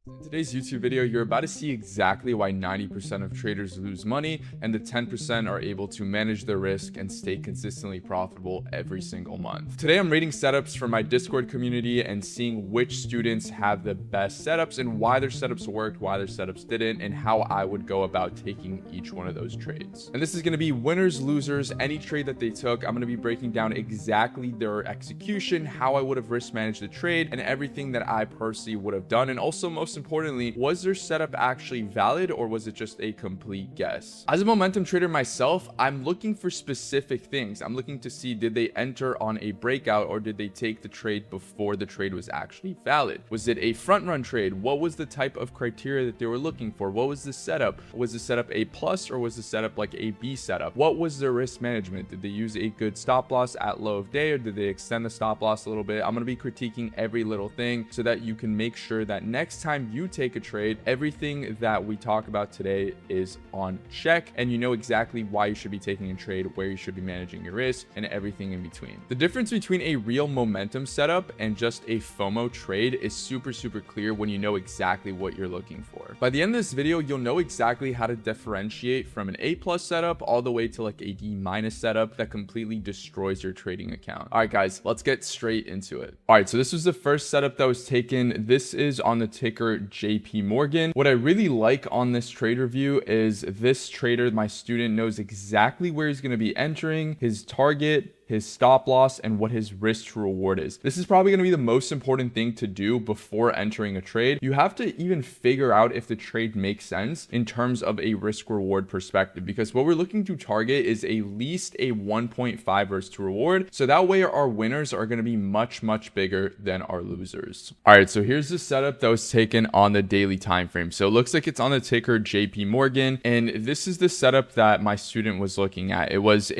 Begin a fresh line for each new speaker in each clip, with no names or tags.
In today's YouTube video, you're about to see exactly why 90% of traders lose money and the 10% are able to manage their risk and stay consistently profitable every single month. Today, I'm rating setups from my Discord community and seeing which students have the best setups and why their setups worked, why their setups didn't, and how I would go about taking each one of those trades. And this is going to be winners, losers, any trade that they took. I'm going to be breaking down exactly their execution, how I would have risk managed the trade, and everything that I personally would have done. And also, most importantly, was their setup actually valid or was it just a complete guess? As a momentum trader myself, I'm looking for specific things. I'm looking to see, did they enter on a breakout or did they take the trade before the trade was actually valid? Was it a front run trade? What was the type of criteria that they were looking for? What was the setup? Was the setup a plus or was the setup like a B setup? What was their risk management? Did they use a good stop loss at low of day or did they extend the stop loss a little bit? I'm going to be critiquing every little thing so that you can make sure that next time you take a trade, everything that we talk about today is on check and you know exactly why you should be taking a trade, where you should be managing your risk, and everything in between. The difference between a real momentum setup and just a FOMO trade is super clear when you know exactly what you're looking for. By the end of this video, you'll know exactly how to differentiate from an A+ setup all the way to like a D- setup that completely destroys your trading account. All right, guys, let's get straight into it. All right, so this was the first setup that was taken. This is on the ticker JP Morgan. What I really like on this trade review is this trader, my student, knows exactly where he's going to be entering, his target, his stop loss, and what his risk to reward is. This is probably going to be the most important thing to do before entering a trade. You have to even figure out if the trade makes sense in terms of a risk reward perspective, because what we're looking to target is at least a 1.5 risk to reward. So that way our winners are going to be much bigger than our losers. All right, so here's the setup that was taken on the daily time frame. So it looks like it's on the ticker JP Morgan, and this is the setup that my student was looking at. It was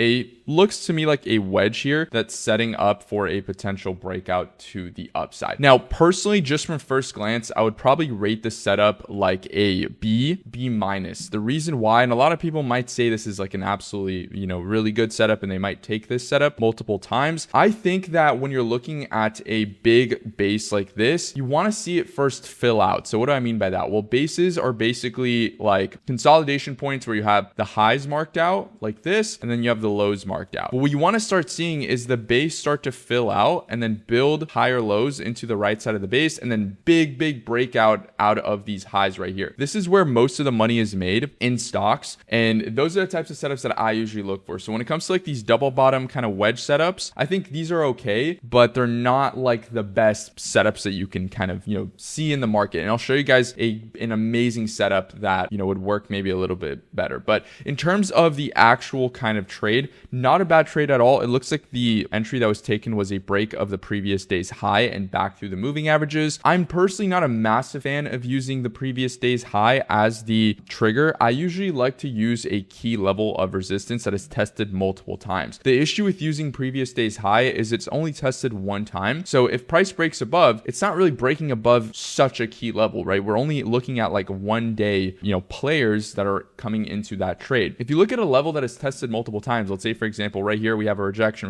looks to me like a wedge here that's setting up for a potential breakout to the upside. Now, personally, just from first glance, I would probably rate the setup like a B minus. The reason why, and a lot of people might say this is like an absolutely, really good setup and they might take this setup multiple times. I think that when you're looking at a big base like this, you want to see it first fill out. So what do I mean by that? Well, bases are basically like consolidation points where you have the highs marked out like this, and then you have the lows marked out. But what you want to start seeing is the base start to fill out and then build higher lows into the right side of the base, and then big breakout out of these highs right here. This is where most of the money is made in stocks, and those are the types of setups that I usually look for. So when it comes to like these double bottom kind of wedge setups, I think these are okay, but they're not like the best setups that you can kind of see in the market. And I'll show you guys an amazing setup that would work maybe a little bit better. But in terms of the actual kind of trade, not a bad trade at all. It looks like the entry that was taken was a break of the previous day's high and back through the moving averages. I'm personally not a massive fan of using the previous day's high as the trigger. I usually like to use a key level of resistance that is tested multiple times. The issue with using previous day's high is it's only tested one time. So if price breaks above, it's not really breaking above such a key level, right? We're only looking at like 1 day, players that are coming into that trade. If you look at a level that is tested multiple times, let's say for example, right here, we have a rejection.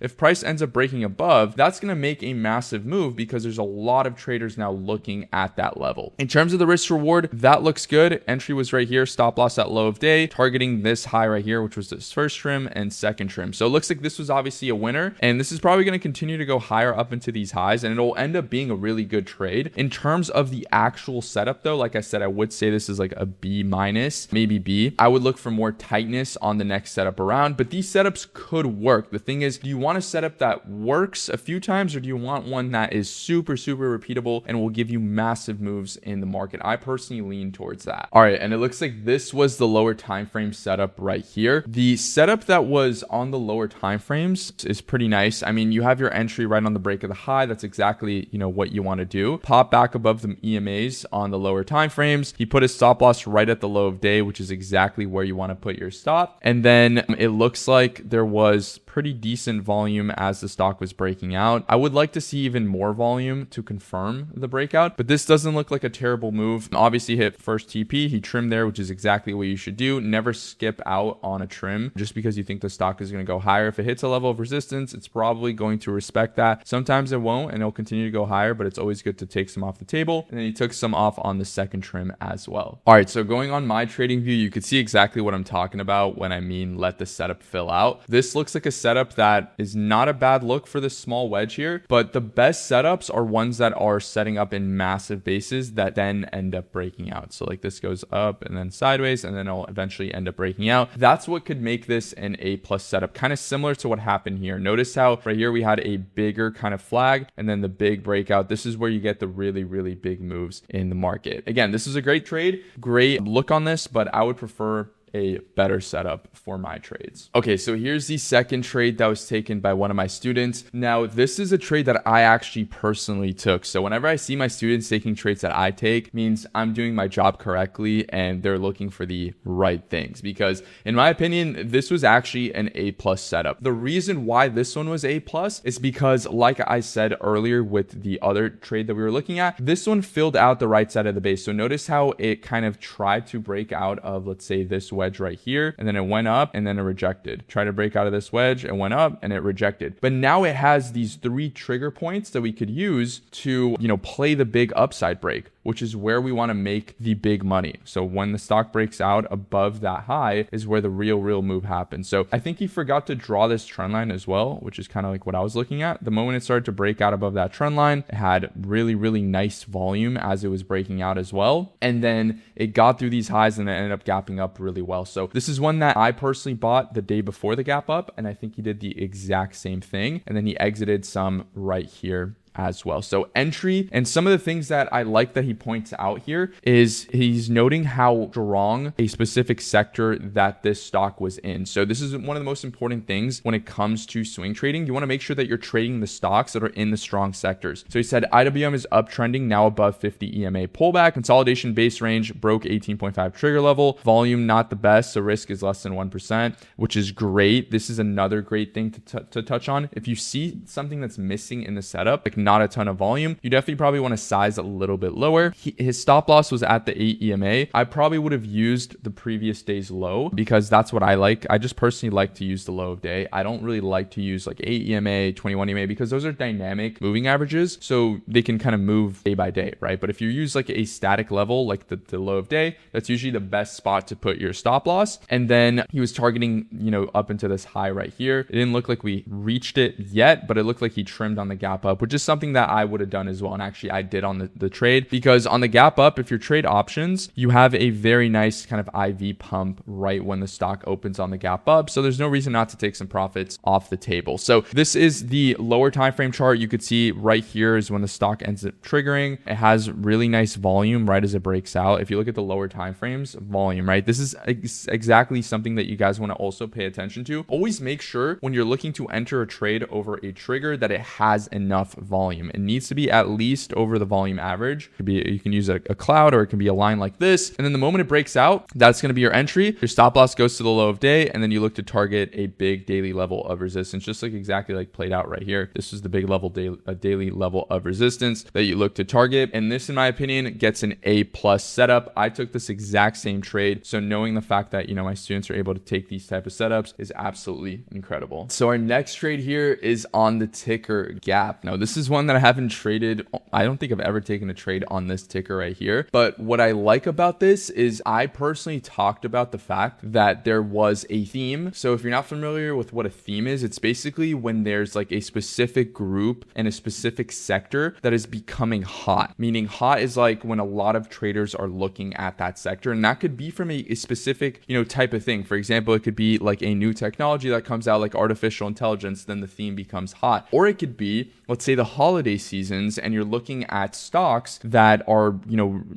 If price ends up breaking above, that's going to make a massive move because there's a lot of traders now looking at that level. In terms of the risk reward, that looks good. Entry was right here, stop loss at low of day, targeting this high right here, which was this first trim and second trim. So it looks like this was obviously a winner, and this is probably going to continue to go higher up into these highs, and it'll end up being a really good trade. In terms of the actual setup though, like I said, I would say this is like a B minus, maybe B. I would look for more tightness on the next setup around, but these setups could work. The thing is, do you want a setup that works a few times, or do you want one that is super repeatable and will give you massive moves in the market? I personally lean towards that. All right, and it looks like this was the lower time frame setup right here. The setup that was on the lower time frames is pretty nice. I mean, you have your entry right on the break of the high. That's exactly what you want to do. Pop back above the EMAs on the lower time frames. He put his stop loss right at the low of day, which is exactly where you want to put your stop. And then it looks like there was pretty decent volume as the stock was breaking out. I would like to see even more volume to confirm the breakout, but this doesn't look like a terrible move. Obviously hit first TP, he trimmed there, which is exactly what you should do. Never skip out on a trim just because you think the stock is going to go higher. If it hits a level of resistance, it's probably going to respect that. Sometimes it won't, and it'll continue to go higher, but it's always good to take some off the table. And then he took some off on the second trim as well. All right, so going on my trading view, you could see exactly what I'm talking about when I mean let the setup fill out. This looks like a setup that is not a bad look for this small wedge here, but the best setups are ones that are setting up in massive bases that then end up breaking out. So like this goes up and then sideways, and then it'll eventually end up breaking out. That's what could make this an A+ setup, kind of similar to what happened here. Notice how right here we had a bigger kind of flag and then the big breakout. This is where you get the really, really big moves in the market. Again, this is a great trade, great look on this, but I would prefer a better setup for my trades. Okay, so here's the second trade that was taken by one of my students. Now, this is a trade that I actually personally took. So whenever I see my students taking trades that I take, means I'm doing my job correctly and they're looking for the right things, because in my opinion, this was actually an A+ setup. The reason why this one was A+ is because, like I said earlier with the other trade that we were looking at, this one filled out the right side of the base. So notice how it kind of tried to break out of, let's say, this wedge right here, and then it went up and then it rejected. Try to break out of this wedge and went up and it rejected. But now it has these 3 trigger points that we could use to, play the big upside break, which is where we want to make the big money. So when the stock breaks out above that high is where the real move happens. So I think he forgot to draw this trend line as well, which is kind of like what I was looking at. The moment it started to break out above that trend line, it had really nice volume as it was breaking out as well. And then it got through these highs and it ended up gapping up really well. So this is one that I personally bought the day before the gap up, and I think he did the exact same thing. And then he exited some right here as well. So entry, and some of the things that I like that he points out here is he's noting how strong a specific sector that this stock was in. So this is one of the most important things when it comes to swing trading. You want to make sure that you're trading the stocks that are in the strong sectors. So he said IWM is uptrending, now above 50 EMA pullback, consolidation base range broke 18.5 trigger level, volume not the best, so risk is less than 1%, which is great. This is another great thing to touch on. If you see something that's missing in the setup, like not a ton of volume, you definitely probably want to size a little bit lower. His stop loss was at the 8 EMA. I probably would have used the previous day's low because that's what I like. I just personally like to use the low of day. I don't really like to use like 8 EMA, 21 EMA because those are dynamic moving averages. So they can kind of move day by day, right? But if you use like a static level, like the low of day, that's usually the best spot to put your stop loss. And then he was targeting, up into this high right here. It didn't look like we reached it yet, but it looked like he trimmed on the gap up, which is something that I would have done as well. And actually I did on the trade, because on the gap up, if you trade options, you have a very nice kind of IV pump right when the stock opens on the gap up. So there's no reason not to take some profits off the table. So this is the lower time frame chart. You could see right here is when the stock ends up triggering. It has really nice volume right as it breaks out. If you look at the lower time frames, volume, right? This is exactly something that you guys want to also pay attention to. Always make sure when you're looking to enter a trade over a trigger that it has enough volume. It needs to be at least over the volume average. It could be, you can use a cloud, or it can be a line like this. And then the moment it breaks out, that's going to be your entry. Your stop loss goes to the low of day, and then you look to target a big daily level of resistance, just like exactly like played out right here. This is the big level daily level of resistance that you look to target. And this, in my opinion, gets an A+ setup. I took this exact same trade. So knowing the fact that, my students are able to take these type of setups is absolutely incredible. So our next trade here is on the ticker gap. Now, this is one that I haven't traded. I don't think I've ever taken a trade on this ticker right here. But what I like about this is I personally talked about the fact that there was a theme. So if you're not familiar with what a theme is, it's basically when there's like a specific group and a specific sector that is becoming hot. Meaning hot is like when a lot of traders are looking at that sector, and that could be from a specific, type of thing. For example, it could be like a new technology that comes out, like artificial intelligence, then the theme becomes hot. Or it could be, let's say, the holiday seasons and you're looking at stocks that are,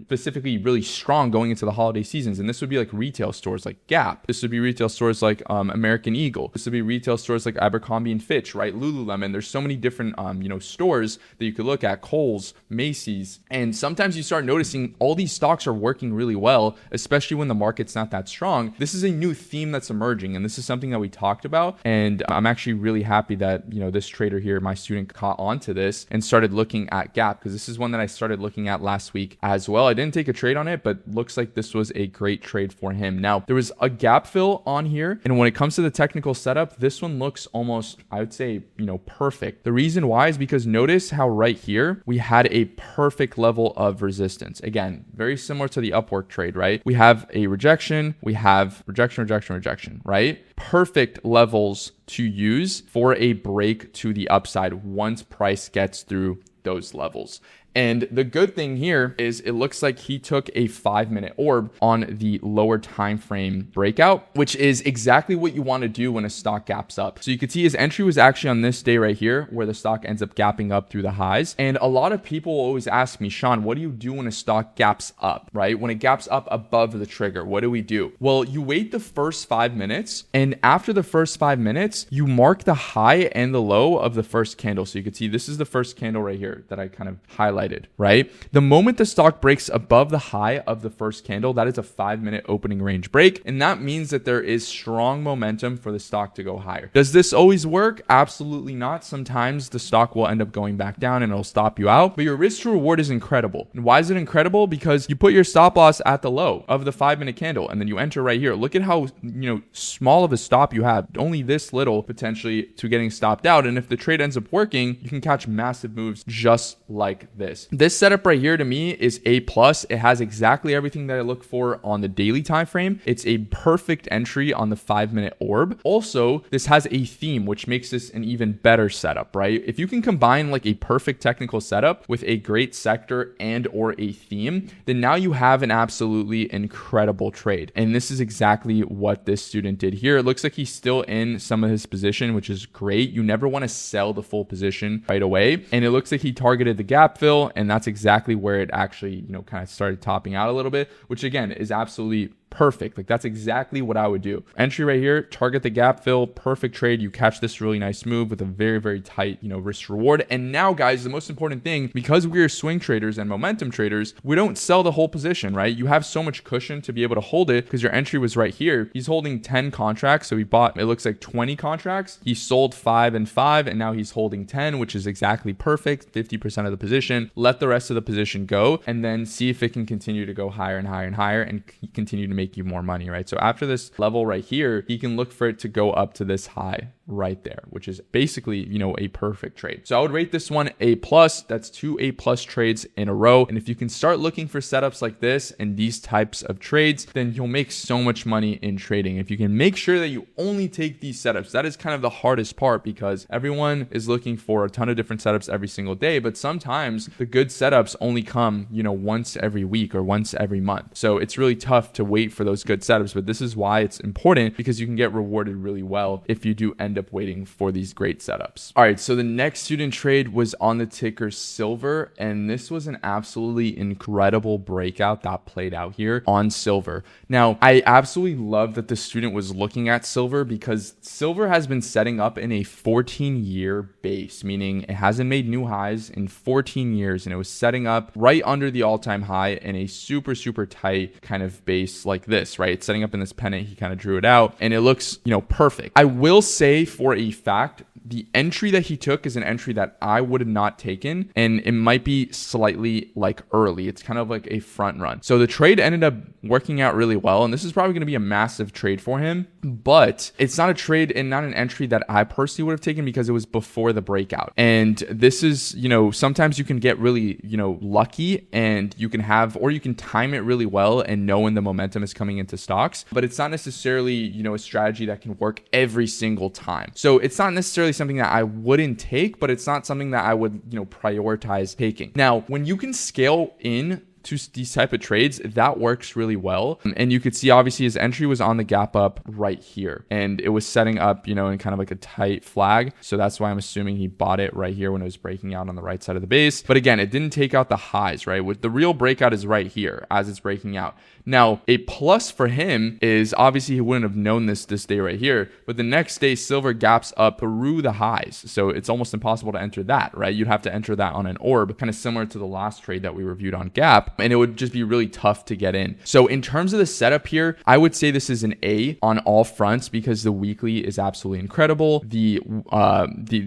specifically really strong going into the holiday seasons, and this would be like retail stores like Gap. This would be retail stores like American Eagle. This would be retail stores like Abercrombie and Fitch, right? Lululemon. There's so many different, stores that you could look at, Kohl's, Macy's. And sometimes you start noticing all these stocks are working really well, especially when the market's not that strong. This is a new theme that's emerging, and this is something that we talked about. And I'm actually really happy that, this trader here, my student, caught onto this and started looking at Gap, because this is one that I started looking at last week as well. I didn't take a trade on it, but looks like this was a great trade for him. Now, there was a gap fill on here, and when it comes to the technical setup, this one looks almost, I would say, perfect. The reason why is because notice how right here we had a perfect level of resistance. Again, very similar to the Upwork trade, right? We have a rejection, we have rejection, right? Perfect levels to use for a break to the upside once price gets through those levels. And the good thing here is it looks like he took a 5-minute orb on the lower time frame breakout, which is exactly what you want to do when a stock gaps up. So you can see his entry was actually on this day right here, where the stock ends up gapping up through the highs. And a lot of people always ask me, Sean, what do you do when a stock gaps up, right? When it gaps up above the trigger, what do we do? Well, you wait the first 5 minutes, and after the first 5 minutes, you mark the high and the low of the first candle. So you can see this is the first candle right here that I kind of highlighted, right? The moment the stock breaks above the high of the first candle, that is a 5-minute opening range break. And that means that there is strong momentum for the stock to go higher. Does this always work? Absolutely not. Sometimes the stock will end up going back down and it'll stop you out, but your risk to reward is incredible. And why is it incredible? Because you put your stop loss at the low of the 5-minute candle, and then you enter right here. Look at how, small of a stop you have, only this little potentially to getting stopped out. And if the trade ends up working, you can catch massive moves just like this. This setup right here to me is A+. It has exactly everything that I look for on the daily time frame. It's a perfect entry on the 5-minute orb. Also, this has a theme, which makes this an even better setup, right? If you can combine like a perfect technical setup with a great sector and or a theme, then now you have an absolutely incredible trade. And this is exactly what this student did here. It looks like he's still in some of his position, which is great. You never want to sell the full position right away. And it looks like he targeted the gap fill, and that's exactly where it actually, kind of started topping out a little bit, which again is absolutely perfect. Like that's exactly what I would do. Entry right here, target the gap fill, perfect trade. You catch this really nice move with a very, very tight, risk reward. And now guys, the most important thing, because we are swing traders and momentum traders, we don't sell the whole position, right? You have so much cushion to be able to hold it because your entry was right here. He's holding 10 contracts. So he bought, it looks like 20 contracts. He sold 5 and 5, and now he's holding 10, which is exactly perfect. 50% of the position. Let the rest of the position go and then see if it can continue to go higher and higher and higher and continue to make you more money, right? So after this level right here, he can look for it to go up to this high right there, which is basically, a perfect trade. So I would rate this one A+. That's 2 A+ trades in a row. And if you can start looking for setups like this and these types of trades, then you'll make so much money in trading. If you can make sure that you only take these setups, that is kind of the hardest part, because everyone is looking for a ton of different setups every single day, but sometimes the good setups only come, once every week or once every month. So it's really tough to wait for those good setups, but this is why it's important, because you can get rewarded really well if you do end up waiting for these great setups. All right, so the next student trade was on the ticker Silver, and this was an absolutely incredible breakout that played out here on Silver. Now, I absolutely love that the student was looking at Silver, because Silver has been setting up in a 14-year base, meaning it hasn't made new highs in 14 years, and it was setting up right under the all-time high in a super, super tight kind of base like this, right? It's setting up in this pennant. He kind of drew it out, and it looks, perfect. I will say for a fact, the entry that he took is an entry that I would have not taken, and it might be slightly like early. It's kind of like a front run. So the trade ended up working out really well, and this is probably going to be a massive trade for him, but it's not a trade and not an entry that I personally would have taken because it was before the breakout. And this is, sometimes you can get really, lucky, and you can have, or you can time it really well and know when the momentum is coming into stocks, but it's not necessarily, a strategy that can work every single time. So it's not necessarily something that I wouldn't take, but it's not something that I would, prioritize taking. Now, when you can scale in these type of trades, that works really well. And you could see obviously his entry was on the gap up right here, and it was setting up, in kind of like a tight flag. So that's why I'm assuming he bought it right here when it was breaking out on the right side of the base. But again, it didn't take out the highs, right? With the real breakout is right here as it's breaking out. Now, a plus for him is obviously he wouldn't have known this day right here, but the next day silver gaps up through the highs. So it's almost impossible to enter that, right? You'd have to enter that on an orb, kind of similar to the last trade that we reviewed on gap, and it would just be really tough to get in. So in terms of the setup here, I would say this is an A on all fronts because the weekly is absolutely incredible. The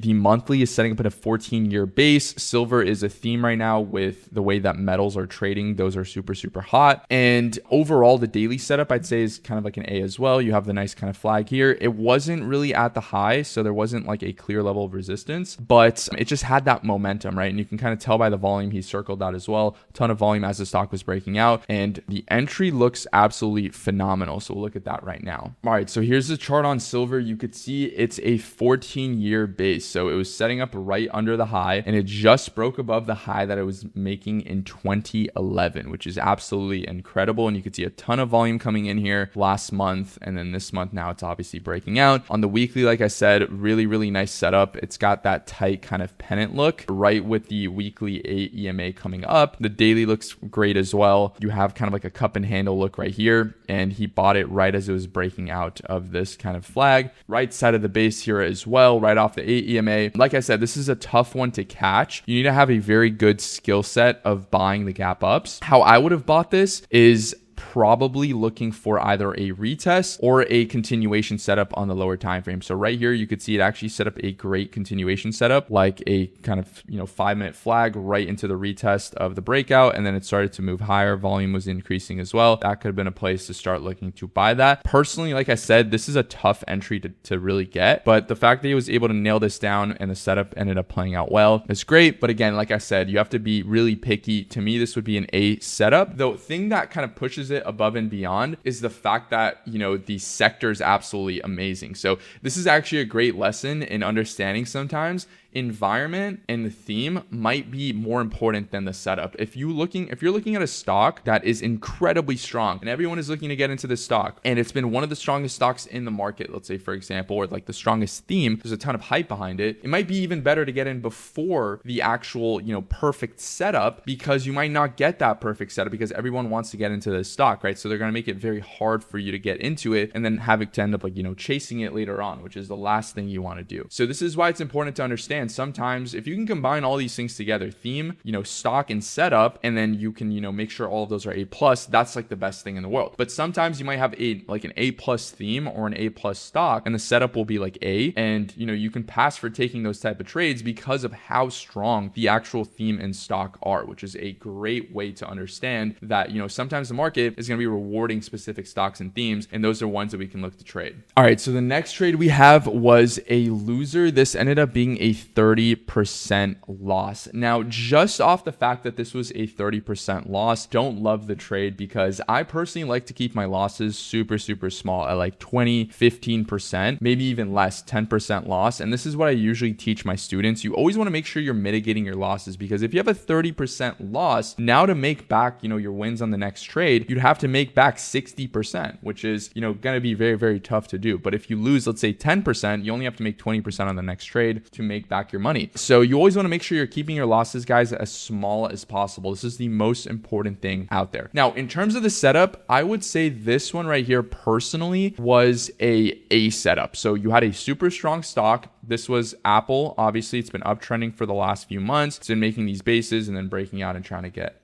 monthly is setting up at a 14-year base. Silver is a theme right now with the way that metals are trading. Those are super, super hot. And overall, the daily setup I'd say is kind of like an A as well. You have the nice kind of flag here. It wasn't really at the high, so there wasn't like a clear level of resistance, but it just had that momentum, right? And you can kind of tell by the volume he circled that as well. A ton of volume as the stock was breaking out, and the entry looks absolutely phenomenal. So we'll look at that right now. All right, so here's the chart on silver. You could see it's a 14-year base. So it was setting up right under the high, and it just broke above the high that it was making in 2011, which is absolutely incredible. And you could see a ton of volume coming in here last month, and then this month now it's obviously breaking out. On the weekly, like I said, really, really nice setup. It's got that tight kind of pennant look right with the weekly EMA coming up. The daily looks great as well. You have kind of like a cup and handle look right here, and he bought it right as it was breaking out of this kind of flag. Right side of the base here as well, right off the 8 EMA. Like I said, this is a tough one to catch. You need to have a very good skill set of buying the gap ups. How I would have bought this is probably looking for either a retest or a continuation setup on the lower time frame. So right here, you could see it actually set up a great continuation setup, like a kind of 5-minute flag right into the retest of the breakout, and then it started to move higher. Volume was increasing as well. That could have been a place to start looking to buy that. Personally, like I said, this is a tough entry to really get, but the fact that he was able to nail this down and the setup ended up playing out well is great. But again, like I said, you have to be really picky. To me, this would be an A setup. The thing that kind of pushes it above and beyond is the fact that the sector is absolutely amazing. So this is actually a great lesson in understanding sometimes environment and the theme might be more important than the setup. If you're looking at a stock that is incredibly strong and everyone is looking to get into this stock, and it's been one of the strongest stocks in the market, let's say for example, or like the strongest theme, there's a ton of hype behind it, it might be even better to get in before the actual perfect setup, because you might not get that perfect setup because everyone wants to get into this stock, right? So they're going to make it very hard for you to get into it and then have it to end up chasing it later on, which is the last thing you want to do. So this is why it's important to understand sometimes if you can combine all these things together, theme, stock and setup, and then you can, make sure all of those are A+, that's like the best thing in the world. But sometimes you might have an A+ theme or an A+ stock, and the setup will be like A, and you can pass for taking those type of trades because of how strong the actual theme and stock are, which is a great way to understand that, sometimes the market is going to be rewarding specific stocks and themes, and those are ones that we can look to trade. All right, so the next trade we have was a loser. This ended up being a 30% loss. Now, just off the fact that this was a 30% loss, don't love the trade because I personally like to keep my losses super, super small at like 20, 15%, maybe even less, 10% loss. And this is what I usually teach my students. You always want to make sure you're mitigating your losses, because if you have a 30% loss, now to make back, your wins on the next trade, you'd have to make back 60%, which is, going to be very, very tough to do. But if you lose, let's say 10%, you only have to make 20% on the next trade to make back your money. So you always want to make sure you're keeping your losses, guys, as small as possible. This is the most important thing out there. Now, in terms of the setup, I would say this one right here personally was a setup. So you had a super strong stock. This was Apple. Obviously, it's been uptrending for the last few months. It's been making these bases and then breaking out and trying to get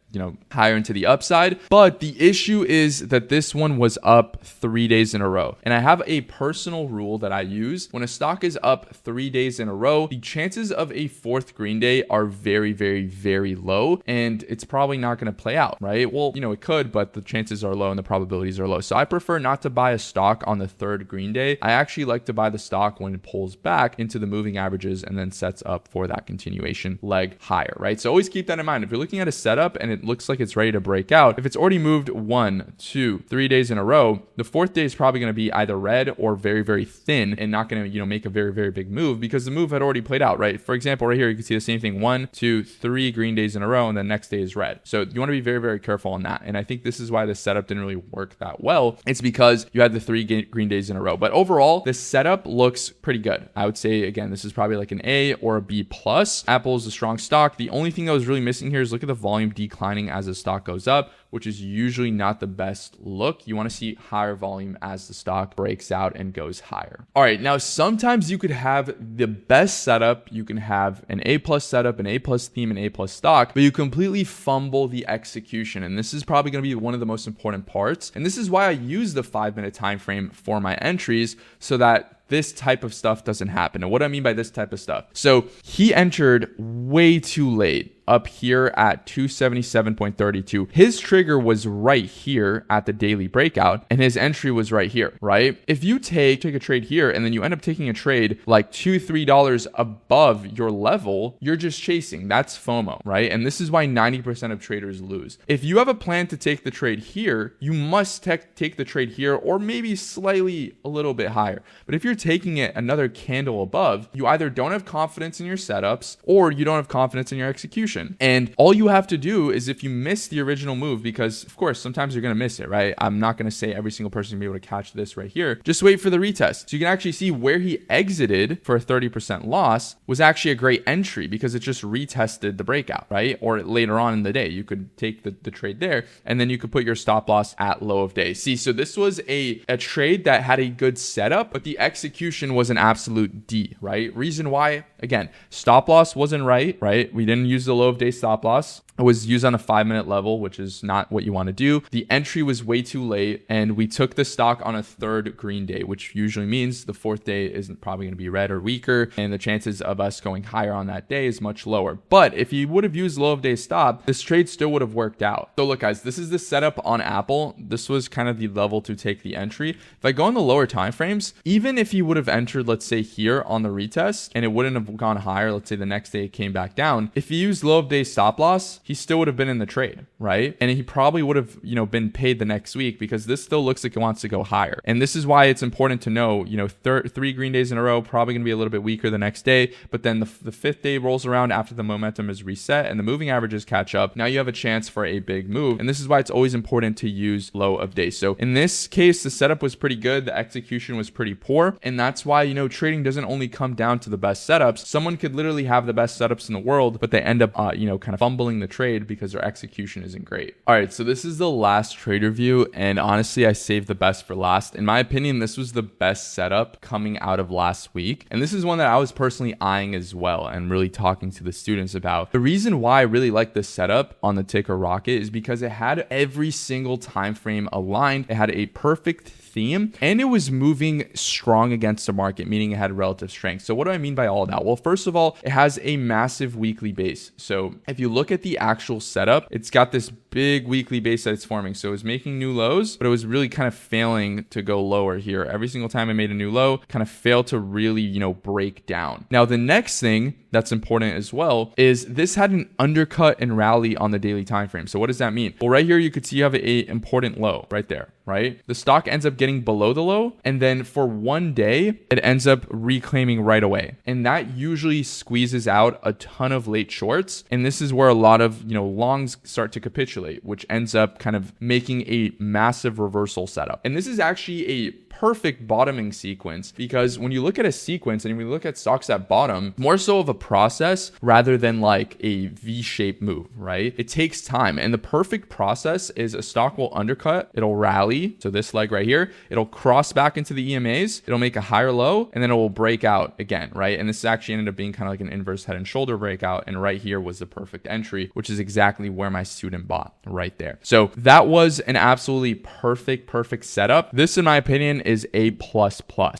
higher into the upside. But the issue is that this one was up 3 days in a row. And I have a personal rule that I use. When a stock is up 3 days in a row, the chances of a fourth green day are very, very, very low. And it's probably not going to play out, right? Well, it could, but the chances are low and the probabilities are low. So I prefer not to buy a stock on the third green day. I actually like to buy the stock when it pulls back into the moving averages and then sets up for that continuation leg higher, right? So always keep that in mind. If you're looking at a setup and it it looks like it's ready to break out, if it's already moved 1, 2, 3 days in a row, the fourth day is probably going to be either red or very, very thin and not going to, make a very, very big move because the move had already played out, right? For example, right here, you can see the same thing, 1, 2, 3 green days in a row, and the next day is red. So you want to be very, very careful on that. And I think this is why the setup didn't really work that well. It's because you had the 3 green days in a row. But overall, this setup looks pretty good. I would say, again, this is probably like an A or a B plus. Apple is a strong stock. The only thing that was really missing here is look at the volume declining as the stock goes up, which is usually not the best look. You want to see higher volume as the stock breaks out and goes higher. All right, now sometimes you could have the best setup. You can have an A plus setup, an A plus theme, an A plus stock, but you completely fumble the execution. And this is probably going to be one of the most important parts. And this is why I use the 5-minute time frame for my entries so that this type of stuff doesn't happen. And what I mean by this type of stuff, so he entered way too late up here at 277.32. His trigger was right here at the daily breakout and his entry was right here, right? If you take a trade here and then you end up taking a trade like $2-3 above your level, you're just chasing. That's FOMO, right? And this is why 90% of traders lose. If you have a plan to take the trade here, you must take the trade here or maybe slightly a little bit higher. But if you're taking it another candle above, you either don't have confidence in your setups or you don't have confidence in your execution. And all you have to do is, if you miss the original move, because of course sometimes you're going to miss it, right? I'm not going to say every single person will be able to catch this right here. Just wait for the retest. So you can actually see where he exited for a 30% loss was actually a great entry because it just retested the breakout, right? Or later on in the day, you could take the trade there and then you could put your stop loss at low of day. See, so this was a trade that had a good setup, but the execution was an absolute D, right? Reason why, again, stop loss wasn't right? We didn't use the low of day stop loss. It was used on a 5-minute level, which is not what you want to do. The entry was way too late, and we took the stock on a 3rd green day, which usually means the 4th day isn't probably going to be red or weaker, and the chances of us going higher on that day is much lower. But if you would have used low of day stop, this trade still would have worked out. So look, guys, this is the setup on Apple. This was kind of the level to take the entry. If I go on the lower time frames, even if you would have entered, let's say here on the retest, and it wouldn't have gone higher, let's say the next day it came back down, if you use low of day stop loss, he still would have been in the trade, right? And he probably would have, been paid the next week because this still looks like it wants to go higher. And this is why it's important to know, 3 green days in a row, probably going to be a little bit weaker the next day. But then the 5th day rolls around after the momentum is reset and the moving averages catch up. Now you have a chance for a big move. And this is why it's always important to use low of day. So in this case, the setup was pretty good. The execution was pretty poor. And that's why, trading doesn't only come down to the best setups. Someone could literally have the best setups in the world, but they end up, kind of fumbling the trade because their execution isn't great. All right, so this is the last trade review, and honestly, I saved the best for last. In my opinion, this was the best setup coming out of last week, and this is one that I was personally eyeing as well and really talking to the students about. The reason why I really like this setup on the ticker Rocket is because it had every single time frame aligned. It had a perfect theme and it was moving strong against the market, meaning it had relative strength. So what do I mean by all of that? Well, first of all, it has a massive weekly base. So if you look at the actual setup, it's got this big weekly base that it's forming. So it was making new lows, but it was really kind of failing to go lower here. Every single time it made a new low, kind of failed to really, break down. Now, the next thing that's important as well is this had an undercut and rally on the daily time frame. So what does that mean? Well, right here, you could see you have a important low right there, right? The stock ends up getting below the low, and then for one day, it ends up reclaiming right away. And that usually squeezes out a ton of late shorts. And this is where a lot of, longs start to capitulate, which ends up kind of making a massive reversal setup. And this is actually a perfect bottoming sequence, because when you look at a sequence and when you look at stocks at bottom, more so of a process rather than like a V-shaped move, right? It takes time, and the perfect process is a stock will undercut, it'll rally, so this leg right here, it'll cross back into the EMAs, it'll make a higher low, and then it will break out again, right? And this actually ended up being kind of like an inverse head and shoulder breakout, and right here was the perfect entry, which is exactly where my student bought right there. So that was an absolutely perfect setup. This, in my opinion, is A++.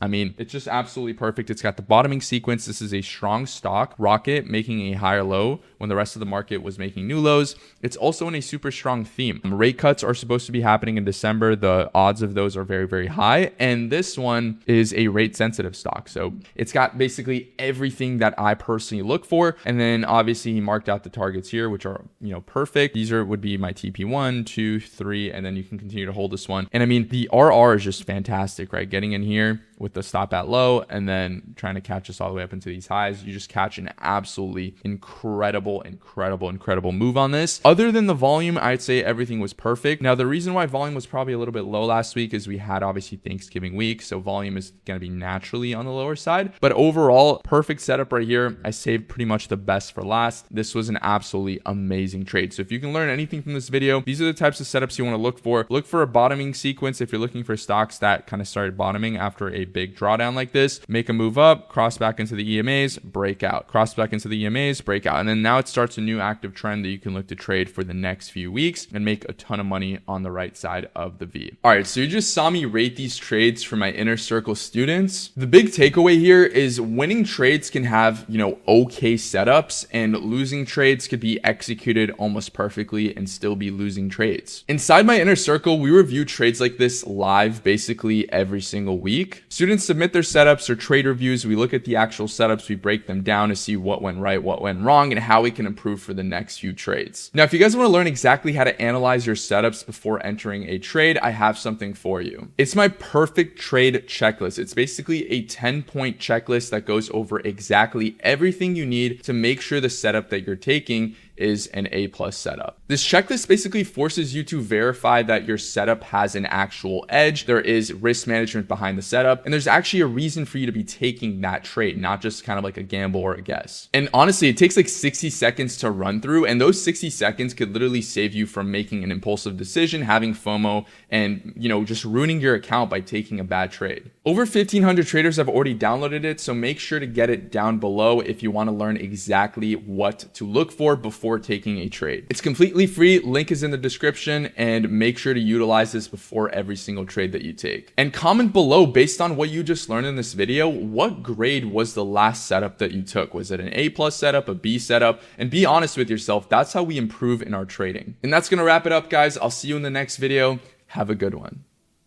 I mean, it's just absolutely perfect. It's got the bottoming sequence. This is a strong stock rocket making a higher low when the rest of the market was making new lows. It's also in a super strong theme. Rate cuts are supposed to be happening in December. The odds of those are very, very high. And this one is a rate sensitive stock. So it's got basically everything that I personally look for. And then obviously he marked out the targets here, which are, perfect. These would be my TP1, 2, 3, and then you can continue to hold this one. And I mean, the RR is just fantastic, right? Getting in here with the stop at low and then trying to catch us all the way up into these highs. You just catch an absolutely incredible move on this. Other than the volume, I'd say everything was perfect. Now, the reason why volume was probably a little bit low last week is we had obviously Thanksgiving week. So volume is going to be naturally on the lower side. But overall, perfect setup right here. I saved pretty much the best for last. This was an absolutely amazing trade. So if you can learn anything from this video, these are the types of setups you want to look for. Look for a bottoming sequence if you're looking for stocks that kind of started bottoming after a big drawdown like this. Make a move up, cross back into the EMAs, break out, cross back into the EMAs, break out. And then now it starts a new active trend that you can look to trade for the next few weeks and make a ton of money on the right side of the V. All right, so you just saw me rate these trades for my inner circle students. The big takeaway here is winning trades can have, okay setups, and losing trades could be executed almost perfectly and still be losing trades. Inside my inner circle, we review trades like this live basically every single week. Students submit their setups or trade reviews. We look at the actual setups, we break them down to see what went right, what went wrong, and how we can improve for the next few trades. Now, if you guys want to learn exactly how to analyze your setups before entering a trade, I have something for you. It's my perfect trade checklist. It's basically a 10-point checklist that goes over exactly everything you need to make sure the setup that you're taking is an A+ setup. This checklist basically forces you to verify that your setup has an actual edge. There is risk management behind the setup, and there's actually a reason for you to be taking that trade, not just kind of like a gamble or a guess. And honestly, it takes like 60 seconds to run through, and those 60 seconds could literally save you from making an impulsive decision, having FOMO, and just ruining your account by taking a bad trade. Over 1,500 traders have already downloaded it, so make sure to get it down below if you want to learn exactly what to look for before taking a trade. It's completely free. Link is in the description, and make sure to utilize this before every single trade that you take. And comment below, based on what you just learned in this video, what grade was the last setup that you took? Was it an A+ setup, a B setup? And be honest with yourself. That's how we improve in our trading. And that's going to wrap it up, guys. I'll see you in the next video. Have a good one.